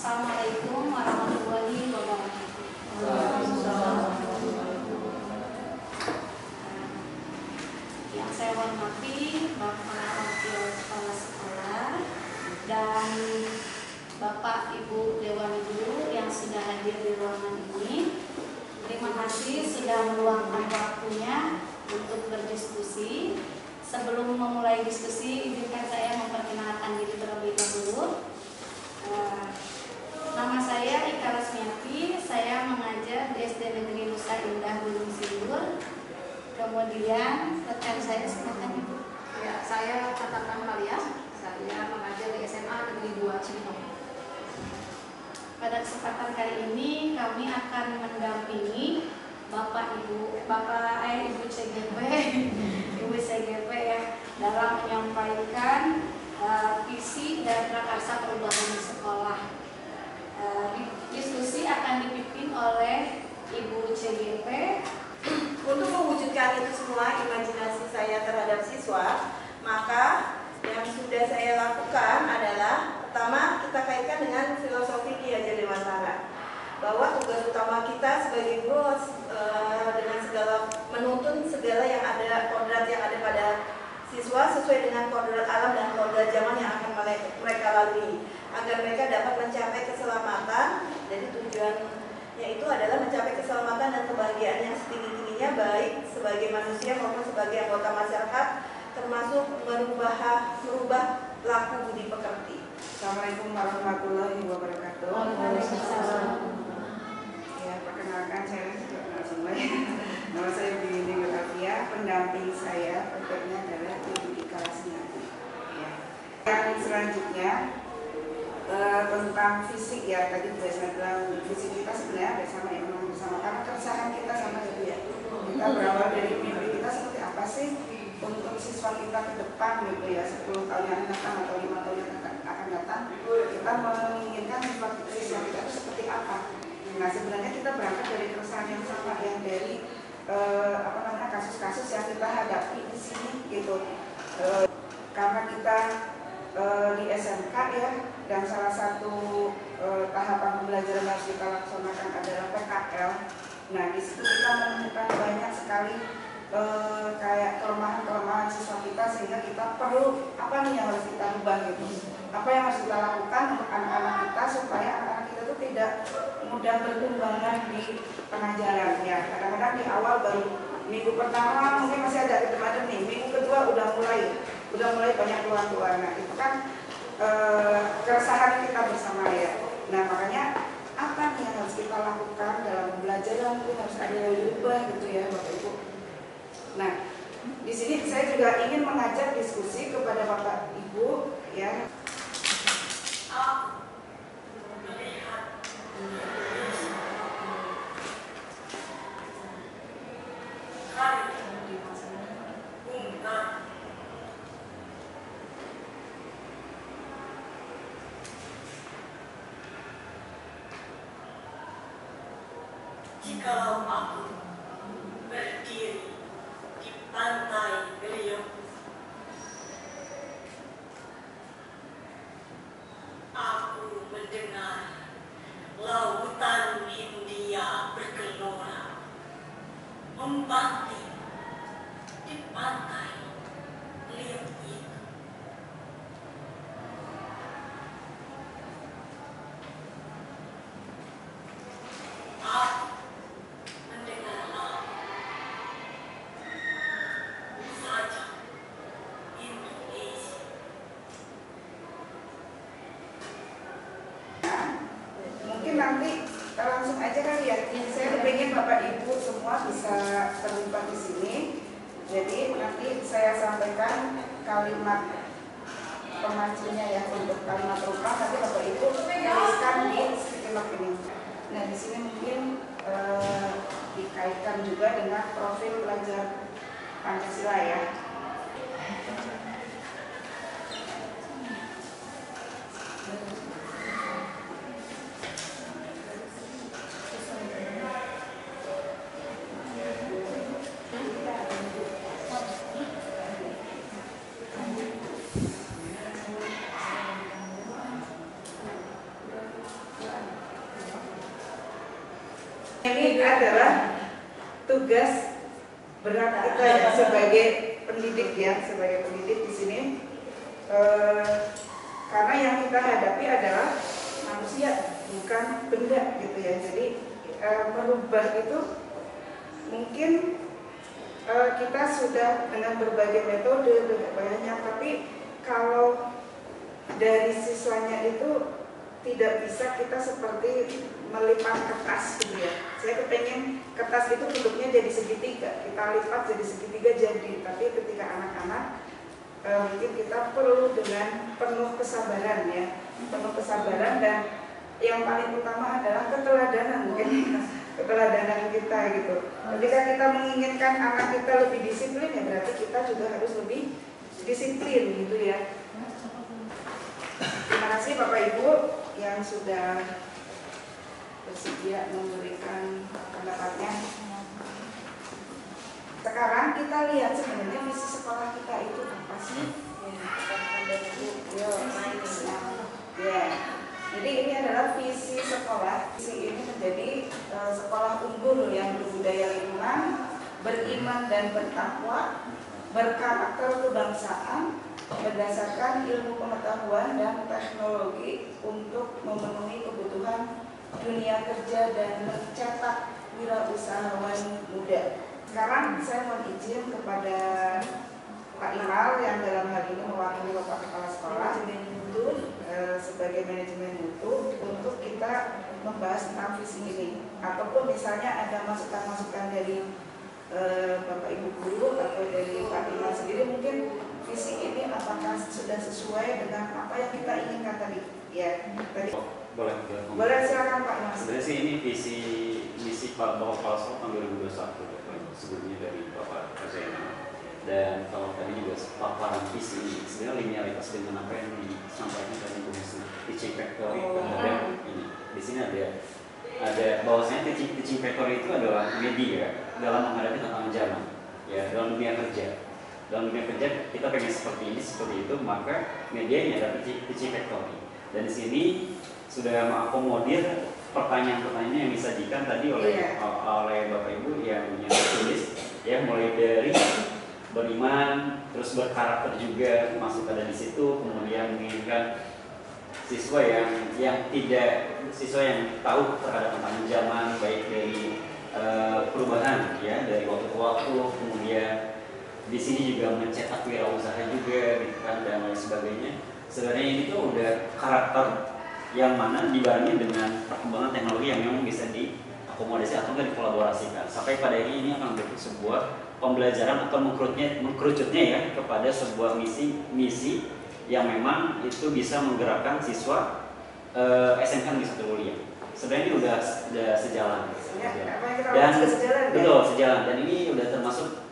Assalamualaikum warahmatullahi wabarakatuh. Yang saya hormati Bapak Wakil Kepala Sekolah dan Bapak Ibu Dewan Guru yang sudah hadir di ruangan ini. Terima kasih sudah meluangkan waktunya untuk berdiskusi. Sebelum memulai diskusi, izinkan saya memperkenalkan diri terlebih dahulu. Nama saya Ika Rasmiati, saya mengajar di SD Negeri Nusa Indah Gunung Sindur. Kemudian rekan saya, silakan Ibu. Ya, saya katakan Malia, saya mengajar di SMA Negeri 2 Cibinong. Pada kesempatan kali ini kami akan mendampingi Ibu CGP, Ibu CGP ya, dalam menyampaikan visi dan prakarsa perubahan di sekolah. Diskusi akan dipimpin oleh Ibu CGP. Untuk mewujudkan itu semua, imajinasi saya terhadap siswa, maka yang sudah saya lakukan adalah pertama, kita kaitkan dengan filosofi Ki Hajar Dewantara, bahwa tugas utama kita sebagai guru dengan segala menuntun segala yang ada, kodrat yang ada pada siswa sesuai dengan kodrat alam dan kodrat zaman yang akan mereka lalui, agar mereka dapat mencapai keselamatan. Jadi tujuannya itu adalah mencapai keselamatan dan kebahagiaan yang setinggi-tingginya, baik sebagai manusia maupun sebagai anggota masyarakat, termasuk merubah laku budi pekerti. Assalamualaikum warahmatullahi wabarakatuh. Waalaikumsalam. Ya, perkenalkan saya juga semua. Nama saya Bini Nurafia, pendamping saya berikutnya adalah Ibu Ika Rasmiati. Ya. Yang selanjutnya tentang fisik ya, tadi sudah saya bilang fisik kita sebenarnya ada sama yang memang bersama, karena keresahan kita sama ya. Kita berawal dari mimpi kita seperti apa sih untuk siswa kita ke depan gitu ya, 10 tahun yang akan datang atau 5 tahun yang akan datang, kita menginginkan siswa kita itu seperti apa. Nah, sebenarnya kita berangkat dari keresahan yang sama, yang dari kasus-kasus yang kita hadapi di sini gitu. Karena kita di SMK ya, dan salah satu tahapan pembelajaran harus kita laksanakan adalah PKL. Nah, di situ kita menemukan banyak sekali kayak kelemahan siswa kita, sehingga kita perlu apa nih yang harus kita ubah gitu, apa yang harus kita lakukan untuk anak-anak kita supaya anak-anak kita itu tidak mudah bertumbangan di tengah jalan ya. Kadang-kadang di awal baru minggu pertama mungkin masih ada adem-adem nih, minggu kedua udah mulai banyak keluar. Nah, itu kan keresahan kita bersama ya. Nah, makanya apa nih yang harus kita lakukan dalam belajar, mungkin harus ada yang diubah gitu ya Bapak Ibu. Nah, di sini saya juga ingin mengajak diskusi kepada Bapak Ibu ya. Jikalau aku berdiri di pantai Beliung, aku mendengar lautan Hindia bergelora, membanting di pantai Beliung itu. Aku mendengar laut saja Indonesia. Mungkin nanti langsung aja kali ya. Saya pengen Bapak Ibu semua bisa terlibat di sini. Jadi nanti saya sampaikan kalimat pemacunya ya, untuk kalimat rumah. Nanti Bapak Ibu tuliskan di sticky note ini. Nah, di sini mungkin dikaitkan juga dengan profil pelajar Pancasila ya. ini adalah tugas berat kita ya sebagai pendidik di sini. Karena yang kita hadapi adalah manusia, bukan benda gitu ya. Jadi merubah itu mungkin kita sudah dengan berbagai metode banyak, tapi kalau dari siswanya itu tidak bisa kita seperti melipat kertas gitu ya. Saya kepengen kertas itu bentuknya jadi segitiga, kita lipat jadi segitiga jadi. Tapi ketika anak-anak mungkin kita perlu dengan penuh kesabaran ya, penuh kesabaran, dan yang paling utama adalah keteladanan mungkin keteladanan kita gitu. Ketika kita menginginkan anak kita lebih disiplin ya berarti kita juga harus lebih disiplin gitu ya. Terima kasih Bapak Ibu yang sudah bersedia memberikan pendapatnya. Sekarang kita lihat sebenarnya misi sekolah kita itu apa sih? Ya. Jadi ini adalah visi sekolah. Visi ini menjadi sekolah unggul yang berbudaya lingkungan, beriman dan bertakwa, berkarakter kebangsaan, berdasarkan ilmu pengetahuan dan teknologi untuk memenuhi kebutuhan dunia kerja dan mencetak wirausahawan muda. Sekarang saya mohon izin kepada Pak Imal yang dalam hal ini mewakili Bapak Kepala Sekolah sebagai manajemen mutu untuk kita membahas tentang visi ini, ataupun misalnya ada masukan-masukan dari Bapak Ibu guru atau dari Pak Imal sendiri, mungkin visi ini apakah sudah sesuai dengan apa yang kita inginkan tadi? Ya, tadi. Boleh silakan Pak Imal. Sebenarnya sih ini misi Bapak Kepala Sekolah tahun 2021 sebelumnya dari Bapak Zainal. Dan kalau tadi juga paparan visi ini sebenarnya linearitas dengan apa yang disampaikan tadi Bu Husna, teaching factory terhadap ini. Di sini ada bahwasanya teaching factory itu adalah media dalam menghadapi tantangan zaman, ya, dalam dunia kerja. Dalam dunia kerja kita pengen seperti ini, seperti itu, maka medianya adalah teaching factory. Dan di sini sudah mengakomodir pertanyaan-pertanyaan yang disajikan tadi oleh Bapak Ibu yang tulis, ya, mulai dari beriman, terus berkarakter juga masuk ada di situ, kemudian menginginkan siswa yang tahu terhadap tantangan zaman, baik dari perubahan ya dari waktu ke waktu, kemudian di sini juga mencetak wirausaha juga gitu kan, dan lain sebagainya. Sebenarnya ini tuh udah karakter yang mana dibarengi dengan perkembangan teknologi yang memang bisa diakomodasi atau enggak dikolaborasikan. Sampai pada ini akan menjadi sebuah pembelajaran atau mengkerucutnya ya kepada sebuah misi yang memang itu bisa menggerakkan siswa SMK Negeri 1 Mulia. Sebenarnya ini udah sejalan. Dan betul sejalan, dan ini udah termasuk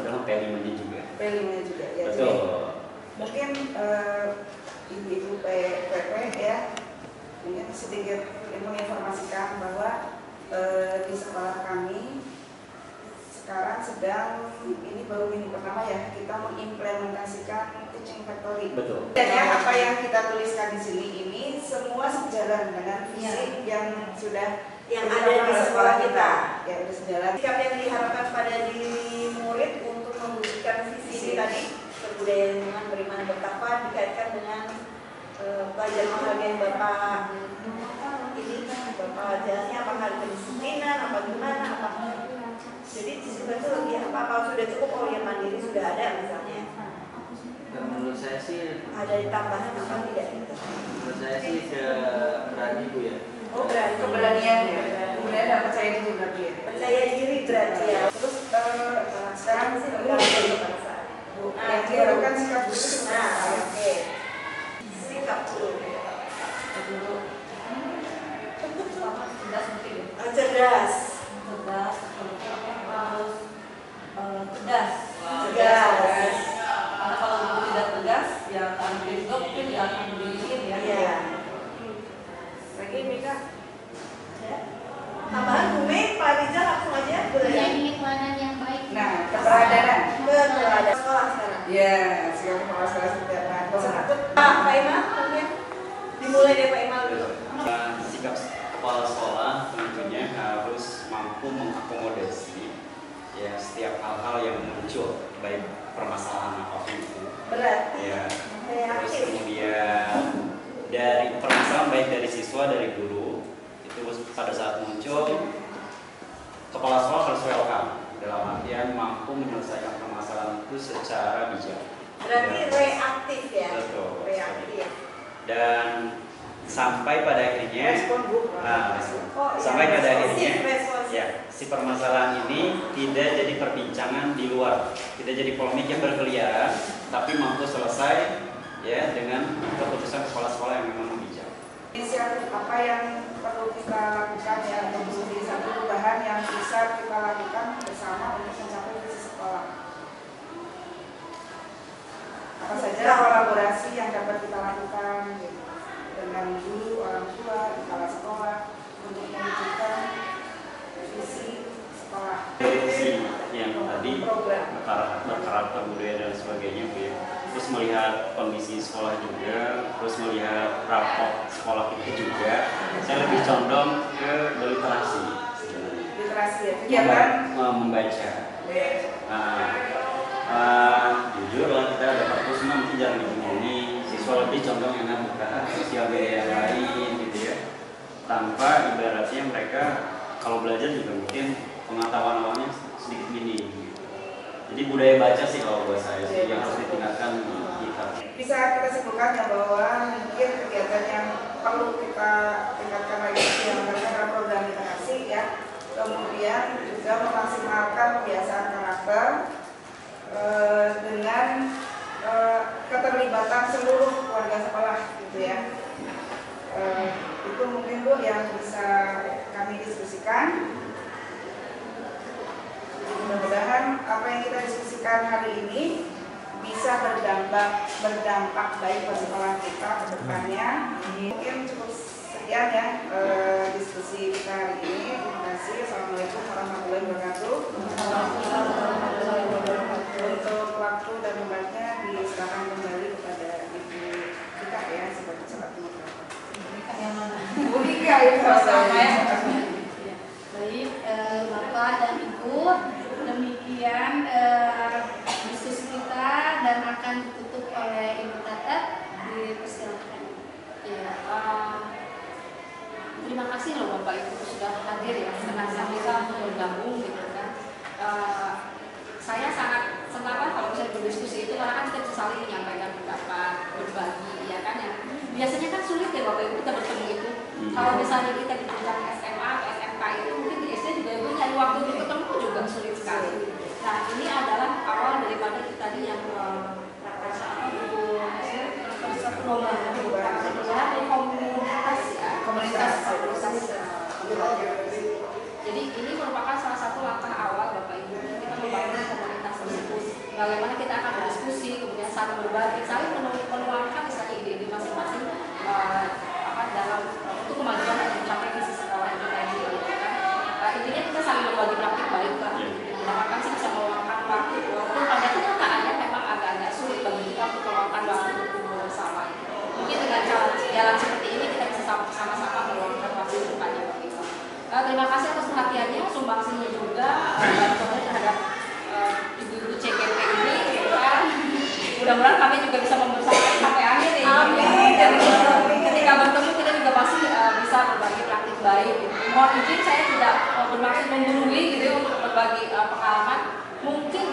dalam P5-nya juga. P5-nya juga ya. Betul. Jadi, mungkin ibu-ibu PP ya ingin sedikit menginformasikan bahwa di sekolah kami sekarang sedang, ini baru minggu pertama ya, kita mengimplementasikan teaching factory. Betul. Dan apa yang kita tuliskan di sini ini semua sejalan dengan visi yang sudah ada di sekolah kita. Ya, sudah sejalan. Sikap yang diharapkan pada diri murid untuk mewujudkan visi ini tadi, berbudaya lingkungan, beriman, bertakwa, dikaitkan dengan pelajaran Bapak ini, Bapak jelasnya apakah kedisiplinan, apa gimana, apa. Jadi sebenarnya lebih apa, kalau sudah cukup, oh ya mandiri sudah ada misalnya. Dan menurut saya sih Ada tambahan apa tidak gitu? menurut saya sih berani Bu ya. Oh berani. Keberanian ya. Kemudian ada percaya diri berarti ya. Percaya diri berarti ya. Terus sekarang sih Bu, yang diharapkan sikap guru. Nah, oke. Sikap guru. Cerdas. Tegas. Karena kalau guru tidak tegas, ya akan besok mungkin dia akan bikin ya. Iya. Lagi Mika. Tambahan Bu Mei, Pak Rizal langsung aja boleh ya. Penyimpanan yang baik. Nah, keteladanan. Keteladanan sekolah sekarang. Ya, sikap kepala sekolah setiap hari. Gak usah takut. Pak Imal, mungkin dimulai dari Pak Imal dulu. Sikap kepala sekolah tentunya harus muncul baik permasalahan apapun itu. Berat. Ya. Terus Reaktif. kemudian dari permasalahan baik dari siswa, dari guru itu pada saat muncul kepala sekolah harus welcome dalam artian mampu menyelesaikan permasalahan itu secara bijak. Berarti reaktif ya. Betul. Reaktif. Dan sampai pada akhirnya Respon Bu. sampai pada akhirnya responsif. ya si permasalahan ini tidak jadi perbincangan di luar, tidak jadi polemik yang berkeliaran, tapi mampu selesai ya dengan keputusan sekolah-sekolah yang memang bijak. Inisiatif apa yang perlu kita lakukan ya untuk menjadi satu perubahan yang bisa kita lakukan bersama untuk mencapai visi sekolah? Apa saja kolaborasi yang dapat kita lakukan gitu, dengan guru, orang tua, kepala sekolah untuk mewujudkan visi sekolah. Visi yang tadi Program. berkarakter budaya dan sebagainya, Bu, ya. Terus melihat kondisi sekolah juga, terus melihat raport sekolah kita juga. Saya lebih condong ke literasi sebenarnya. Literasi ya, kegiatan Membaca. Jujur lah kita ada perpus mungkin jangan dibohongi, siswa lebih condong yang buka sosial media yang lain gitu ya, tanpa ibaratnya mereka kalau belajar juga mungkin pengetahuan awalnya sedikit minim gitu. Jadi budaya baca sih kalau buat saya sih yang harus ditingkatkan di kita. Bisa kita sebutkan ya bahwa mungkin kegiatan yang perlu kita tingkatkan lagi yang adalah program literasi ya, kemudian juga memaksimalkan kebiasaan karakter dengan keterlibatan seluruh warga sekolah gitu ya. Itu mungkin Bu yang bisa kami diskusikan. Mudah-mudahan apa yang kita diskusikan hari ini bisa berdampak baik bagi sekolah kita ke depannya. Mungkin cukup sekian ya diskusi kita hari ini. Terima kasih. Assalamualaikum warahmatullahi wabarakatuh. Untuk waktu dan tempatnya diserahkan kembali kepada Ibu Rika ya sebagai salah satu moderator. Yang mana? Bu Rika ya Sama ya. Baik, Bapak dan Ibu, demikian diskusi kita dan akan ditutup oleh Ibu Tata. Dipersilakan. Ya, terima kasih loh Bapak Ibu sudah hadir ya, senang kita bergabung gitu kan. Saya sangat senang lah kalau misalnya berdiskusi itu karena kan kita bisa saling menyampaikan pendapat, berbagi ya kan ya. Biasanya kan sulit ya Bapak Ibu kita bertemu itu. Kalau misalnya kita di jenjang SMA atau SMK itu mungkin di SD juga Ibu nyari waktu untuk ketemu juga sulit sekali. Nah ini adalah awal daripada kita tadi yang Jadi ini merupakan salah satu langkah awal Bapak Ibu kita membangun komunitas tersebut. Bagaimana kita akan berdiskusi, kemudian saling berbagi, saling menuangkan misalnya ide-ide masing-masing dalam untuk kemajuan dan mencapai visi sekolah itu tadi. Intinya kita saling berbagi praktik baik lah. Menggunakan sih bisa meluangkan waktu. Walaupun pada kenyataannya memang agak-agak sulit bagi kita untuk meluangkan waktu untuk kumpul bersama. Mungkin dengan jalan seperti ini kita bisa sama-sama meluangkan waktu depannya. Terima kasih atas perhatiannya, sumbangsinya juga bantuannya terhadap ibu-ibu CGP ini. Ya. Mudah-mudahan kami juga bisa membersamai sampai akhir ya. Amin. Ketika bertemu kita juga pasti bisa berbagi praktik baik. Mohon izin saya tidak bermaksud menggurui gitu untuk berbagi pengalaman. Mungkin